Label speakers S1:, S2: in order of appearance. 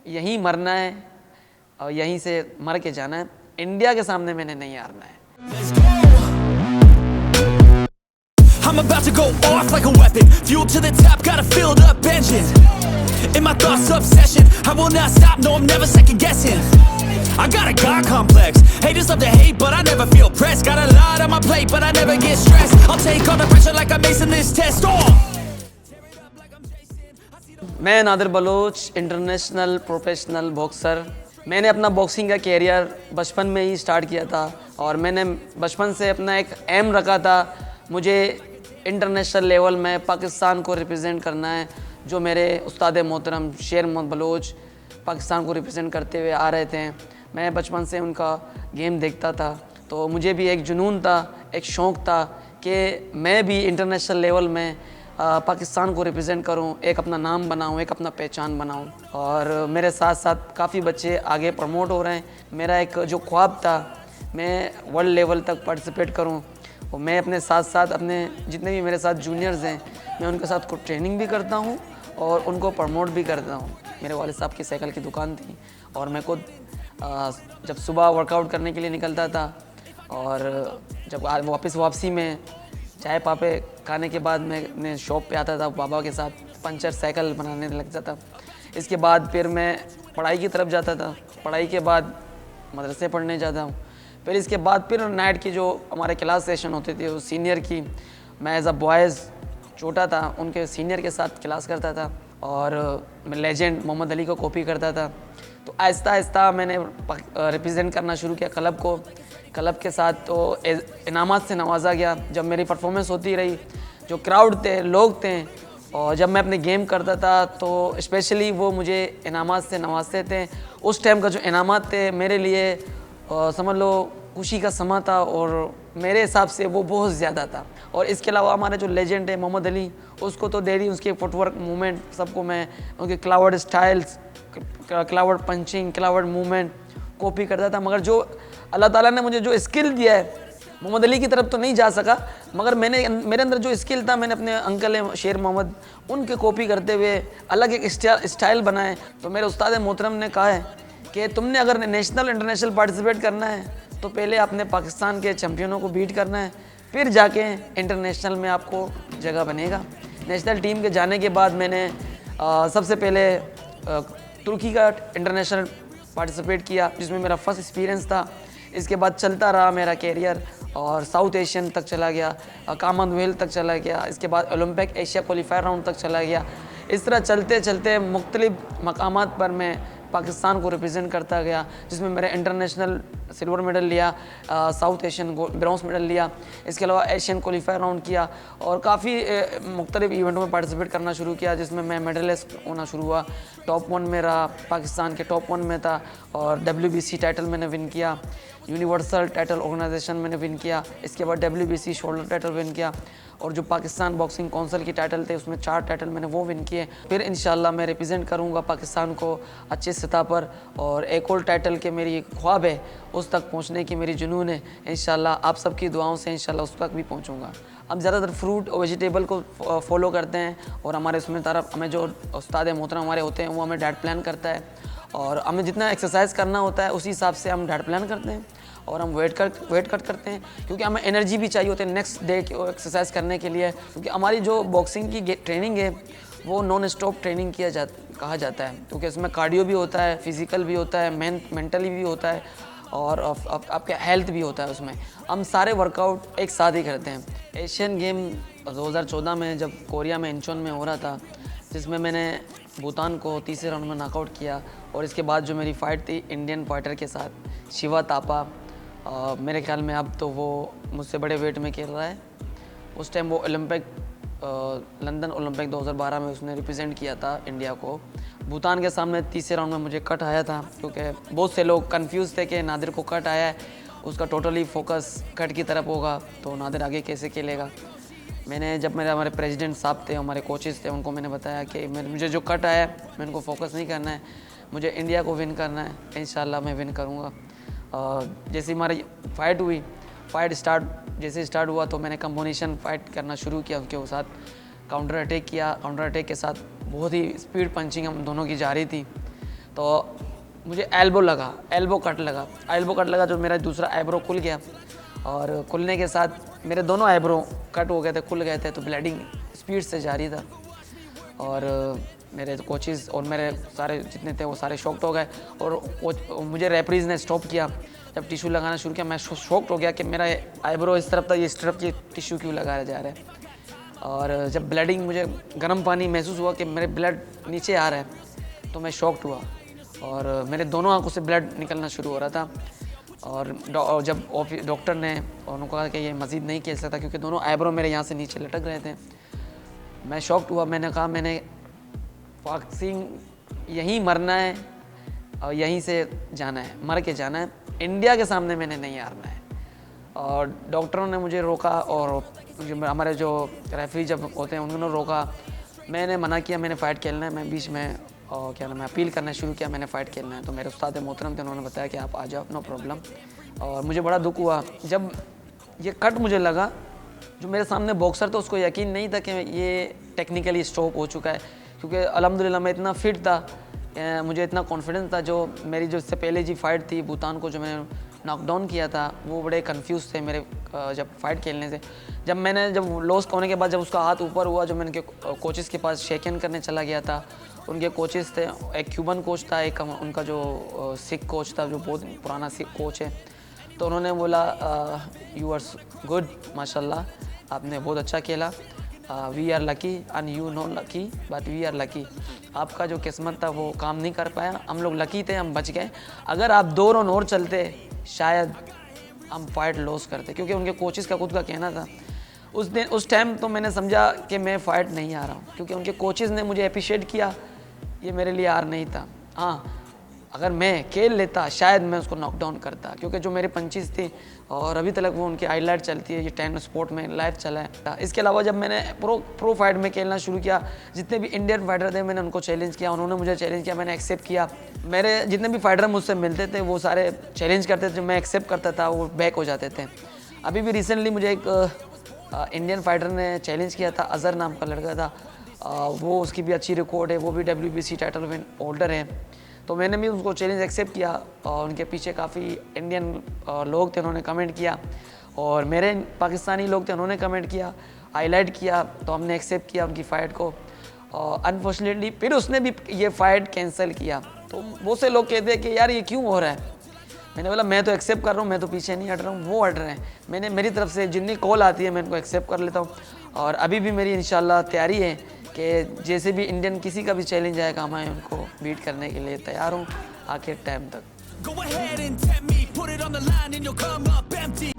S1: यहीं मरना है और यहीं से मर के जाना है। इंडिया के सामने मैंने नहीं हारना है।
S2: I'm about to go off like a weapon, fuel to the top, got a filled up engine. In my thoughts, obsession, I will not stop, no, I'm never second guessing. I got a God complex, haters love to hate, but I never feel pressed. Got a lot on my plate, but I never get stressed. I'll take all the pressure like I'm acing this test.
S1: मैं Nadir Baloch, international professional boxer. मैंने अपना boxing का career बचपन में ही start किया था और मैंने बचपन से अपना एक एम रखा था, मुझे इंटरनेशनल लेवल में पाकिस्तान को रिप्रेजेंट करना है। जो मेरे उस्ताद मोहतरम शेर मोहम्मद बलोच पाकिस्तान को रिप्रेजेंट करते हुए आ रहे थे, मैं बचपन से उनका गेम देखता था, तो मुझे भी एक जुनून था, एक शौक़ था कि मैं भी इंटरनेशनल लेवल में पाकिस्तान को रिप्रेजेंट करूं, एक अपना नाम बनाऊं, एक अपना पहचान बनाऊं। और मेरे साथ साथ काफ़ी बच्चे आगे प्रमोट हो रहे हैं। मेरा एक जो ख्वाब था मैं वर्ल्ड लेवल तक पार्टिसिपेट करूं, और मैं अपने साथ साथ अपने जितने भी मेरे साथ जूनियर्स हैं मैं उनके साथ को ट्रेनिंग भी करता हूं और उनको प्रमोट भी करता हूं। मेरे वालिद साहब की साइकिल की दुकान थी और मैं खुद जब सुबह वर्कआउट करने के लिए निकलता था और जब वापसी में चाय पापे खाने के बाद मैं अपने शॉप पे आता था बाबा के साथ, पंचर साइकिल बनाने लग जाता। इसके बाद फिर मैं पढ़ाई की तरफ जाता था, पढ़ाई के बाद मदरसे पढ़ने जाता हूँ। फिर इसके बाद फिर नाइट की जो हमारे क्लास सेशन होते थे, वो सीनियर की, मैं एज अ बॉयज़ छोटा था उनके सीनियर के साथ क्लास करता था और मैं लेजेंड मोहम्मद अली को कॉपी करता था। तो आहिस्ता आहिस्ता मैंने रिप्रेजेंट करना शुरू किया क्लब को। क्लब के साथ तो इनामात से नवाजा गया जब मेरी परफॉर्मेंस होती रही। जो क्राउड थे, लोग थे, और जब मैं अपने गेम करता था तो स्पेशली वो मुझे इनामात से नवाजते थे। उस टाइम का जो इनामात थे मेरे लिए समझ लो खुशी का समा था और मेरे हिसाब से वो बहुत ज़्यादा था। और इसके अलावा हमारे जो लेजेंड है मोहम्मद अली, उसको तो डेली उसके फुटवर्क मूवमेंट सबको मैं उनके cloud styles, cloud punching, cloud movement copy करता था। मगर जो अल्लाह ताला ने मुझे जो स्किल दिया है, मोहम्मद अली की तरफ तो नहीं जा सका, मगर मेरे अंदर जो स्किल था मैंने अपने अंकल है शेर मोहम्मद, उनके कॉपी करते हुए अलग एक स्टाइल बनाए। तो मेरे उस्ताद मोहतरम ने कहा है कि तुमने अगर नेशनल इंटरनेशनल पार्टिसिपेट करना है तो पहले अपने पाकिस्तान के चैम्पियनों को बीट करना है, फिर जाके इंटरनेशनल में आपको जगह बनेगा। नेशनल टीम के जाने के बाद मैंने सबसे पहले तुर्की का इंटरनेशनल पार्टिसिपेट किया जिसमें मेरा फर्स्ट एक्सपीरियंस था। इसके बाद चलता रहा मेरा कैरियर और साउथ एशियन तक चला गया, कॉमनवेल्थ तक चला गया, इसके बाद ओलंपिक एशिया क्वालिफायर राउंड तक चला गया। इस तरह चलते चलते मुख्तलिफ मकामात पर मैं पाकिस्तान को रिप्रेजेंट करता गया, जिसमें मैंने इंटरनेशनल सिल्वर मेडल लिया, साउथ एशियन ब्रॉन्ज मेडल लिया, इसके अलावा एशियन क्वालिफायर राउंड किया और काफ़ी मुख्तलिफ इवेंटों में पार्टिसिपेट करना शुरू किया जिसमें मैं मेडलिस्ट होना शुरू हुआ। टॉप 1 में रहा, पाकिस्तान के टॉप 1 में था और WBC टाइटल मैंने विन किया, यूनिवर्सल टाइटल ऑर्गेनाइजेशन मैंने विन किया, इसके बाद WBC शोल्डर टाइटल विन किया और जो पाकिस्तान बॉक्सिंग काउंसिल की टाइटल थे उसमें 4 टाइटल मैंने वो विन किए। फिर इंशाल्लाह मैं रिप्रेजेंट करूंगा पाकिस्तान को अच्छे सतह पर और एक और टाइटल के मेरी ख्वाब है, उस तक पहुंचने की मेरी जुनून है। इंशाल्लाह आप सबकी दुआओं से इंशाल्लाह उस तक भी पहुंचूंगा। हम ज़्यादातर फ्रूट और वेजिटेबल को फॉलो करते हैं और हमारे उसमें तरफ हमें जो उस्ताद मोहतरम हमारे होते हैं वो हमें डाइट प्लान करता है और हमें जितना एक्सरसाइज करना होता है उसी हिसाब से हम डाइट प्लान करते हैं और हम वेट कट करते हैं क्योंकि हमें एनर्जी भी चाहिए होती है नेक्स्ट डे एक्सरसाइज करने के लिए। क्योंकि हमारी जो बॉक्सिंग की ट्रेनिंग है वो नॉन स्टॉप ट्रेनिंग कहा जाता है क्योंकि इसमें कार्डियो भी होता है, फिजिकल भी होता है, मेंटली भी होता है और आपका हेल्थ भी होता है। उसमें हम सारे वर्कआउट एक साथ ही करते हैं। एशियन गेम 2014 में जब कोरिया में इंचोन में हो रहा था जिसमें मैंने भूटान को तीसरे राउंड में नॉकआउट किया और इसके बाद जो मेरी फ़ाइट थी इंडियन फाइटर के साथ शिवा तापा, मेरे ख्याल में अब तो वो मुझसे बड़े वेट में खेल रहा है। उस टाइम वो लंदन ओलंपिक 2012 में उसने रिप्रेजेंट किया था इंडिया को। भूटान के सामने तीसरे राउंड में मुझे कट आया था क्योंकि बहुत से लोग कंफ्यूज थे कि नादिर को कट आया है, उसका टोटली फोकस कट की तरफ होगा तो नादिर आगे कैसे खेलेगा। मैंने जब हमारे प्रेसिडेंट साहब थे, हमारे कोचेस थे, उनको मैंने बताया कि मुझे जो कट आया है मैं उनको फोकस नहीं करना है, मुझे इंडिया को विन करना है, इंशाल्लाह मैं विन करूँगा। जैसे हमारी फ़ाइट हुई, जैसे स्टार्ट हुआ तो मैंने कॉम्बिनेशन फाइट करना शुरू किया उसके साथ, काउंटर अटैक किया। काउंटर अटैक के साथ बहुत ही स्पीड पंचिंग हम दोनों की जा रही थी। तो मुझे एल्बो कट लगा जो मेरा दूसरा आईब्रो खुल गया, और खुलने के साथ मेरे दोनों आईब्रो कट हो गए थे, खुल गए थे, तो ब्लीडिंग स्पीड से जारी था। और मेरे कोचेस और मेरे सारे जितने थे वो सारे शॉक्ड हो गए, और मुझे रेफरीज ने स्टॉप किया। जब टिश्यू लगाना शुरू किया मैं शॉक्ड हो गया कि मेरा आईब्रो इस तरफ था, इस तरफ की टिश्यू क्यों लगाया जा रहा है। और जब ब्लीडिंग, मुझे गर्म पानी महसूस हुआ कि मेरे ब्लड नीचे आ रहा है, तो मैं शॉक्ड हुआ और मेरे दोनों आंखों से ब्लड निकलना शुरू हो रहा था। और जब डॉक्टर ने उन्होंने कहा कि ये मज़ीद नहीं खेल सकता क्योंकि दोनों आईब्रो मेरे यहाँ से नीचे लटक रहे थे, मैं शॉक्ड हुआ। मैंने कहा मैंने बॉक्सिंग यहीं मरना है और यहीं से जाना है, मर के जाना है, इंडिया के सामने मैंने नहीं हारना है। और डॉक्टरों ने मुझे रोका और हमारे जो रेफरी जब होते हैं उन्होंने रोका। मैंने मना किया, मैंने फ़ाइट खेलना है। मैं बीच में क्या नाम है अपील करना शुरू किया, मैंने फ़ाइट खेलना है। तो मेरे उस्ताद मोहतरम थे, उन्होंने बताया कि आप आ जाओ, नो प्रॉब्लम। और मुझे बड़ा दुख हुआ जब ये कट मुझे लगा। जो मेरे सामने बॉक्सर था उसको यकीन नहीं था कि ये टेक्निकली स्टॉप हो चुका है, क्योंकि अल्हम्दुलिल्लाह मैं इतना फिट था, मुझे इतना कॉन्फिडेंस था। जो मेरी जो इससे पहले जी फाइट थी भूटान को, जो मैंने नॉकडाउन किया था, वो बड़े कंफ्यूज थे मेरे जब फाइट खेलने से। जब लॉस होने के बाद जब उसका हाथ ऊपर हुआ, जो मैंने कोचेस के पास शेक हैंड करने चला गया था, उनके कोचेस थे, एक क्यूबन कोच था, एक उनका जो सिख कोच था, जो बहुत पुराना सिख कोच है। तो उन्होंने बोला यू आर गुड, माशाल्लाह, आपने बहुत अच्छा खेला, we are lucky and you know lucky but we are lucky. आपका जो किस्मत था वो काम नहीं कर पाया, हम लोग लकी थे, हम बच गए। अगर आप 2 राउंड और चलते शायद हम फाइट लॉस करते, क्योंकि उनके कोचेस का खुद का कहना था। उस टाइम तो मैंने समझा कि मैं फ़ाइट नहीं आ रहा हूँ, क्योंकि उनके कोचेस ने मुझे अप्रिशिएट किया, ये मेरे लिए हार नहीं था। हाँ, अगर मैं खेल लेता शायद मैं उसको नॉकडाउन करता, क्योंकि जो मेरे पंचेस थी और अभी तक वो उनकी हाईलाइट चलती है, ये 10 स्पोर्ट में लाइव चला है। इसके अलावा जब मैंने प्रो फाइट में खेलना शुरू किया, जितने भी इंडियन फाइटर थे मैंने उनको चैलेंज किया, उन्होंने मुझे चैलेंज किया, मैंने एक्सेप्ट किया। मेरे जितने भी फाइटर मुझसे मिलते थे वो सारे चैलेंज करते थे, जो मैं एक्सेप्ट करता था वो बैक हो जाते थे। अभी भी रिसेंटली मुझे एक इंडियन फाइटर ने चैलेंज किया था, अज़हर नाम का लड़का था, वो उसकी भी अच्छी रिकॉर्ड है, वो भी WBC टाइटल विन होल्डर है। तो मैंने भी उसको चैलेंज एक्सेप्ट किया और उनके पीछे काफ़ी इंडियन लोग थे, उन्होंने कमेंट किया, और मेरे पाकिस्तानी लोग थे, उन्होंने कमेंट किया, हाईलाइट किया, तो हमने एक्सेप्ट किया उनकी फ़ाइट को। और अनफॉर्चुनेटली फिर उसने भी ये फ़ाइट कैंसिल किया। तो बहुत से लोग कहते हैं कि यार ये क्यों हो रहा है। मैंने बोला मैं तो एक्सेप्ट कर रहा हूँ, मैं तो पीछे नहीं हट रहा हूँ, वो हट रहे हैं। मेरी तरफ से जितनी कॉल आती है मैं उनको एक्सेप्ट कर लेता हूँ, और अभी भी मेरी इंशाल्लाह तैयारी है कि जैसे भी इंडियन किसी का भी चैलेंज आएगा मैं उनको बीट करने के लिए तैयार हूँ आखिर टाइम तक।
S2: Go ahead and tempt me, put it on the line and you'll come up empty.